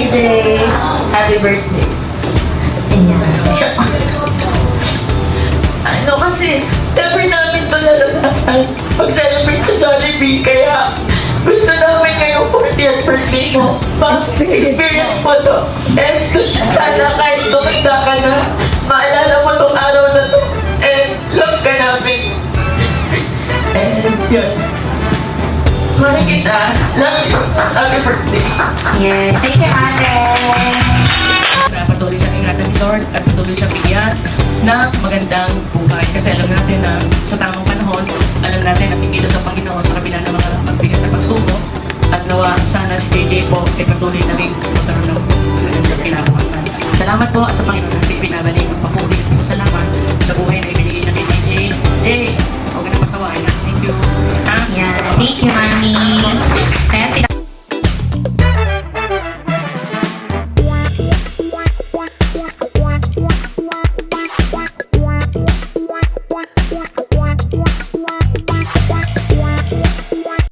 JJ. Happy birthday. Ayan. Ano kasi, never namin ito nalalasan pag-celebrate sa Jollibee, kaya gusto namin ngayong 40th birthday mo. Ma-experience mo to. And sana kahit tumanda ka na, maalala mo tong araw na to. And love ka namin. And yun. Mahal kita. Love you. Happy birthday. Yes. Thank you, ate. Na patuloy siyang ingatan ni Lord at patuloy siyang bigyan ng magandang buhay. Kasi alam natin na sa tamang panahon, alam natin na kikilos ang Panginoon sa kabila ng mga magbigat na pagsubok. At nawa sana si JJ po ay patuloy na rin magkaroon ng kinabukasan. Salamat po at sa Panginoon na pinabalik ang papuri at salamat sa buhay na ibinigay natin ni JJ. Jay, huwag ka na masawa. Thank you. Yan. Thank you, mami. Kaya sila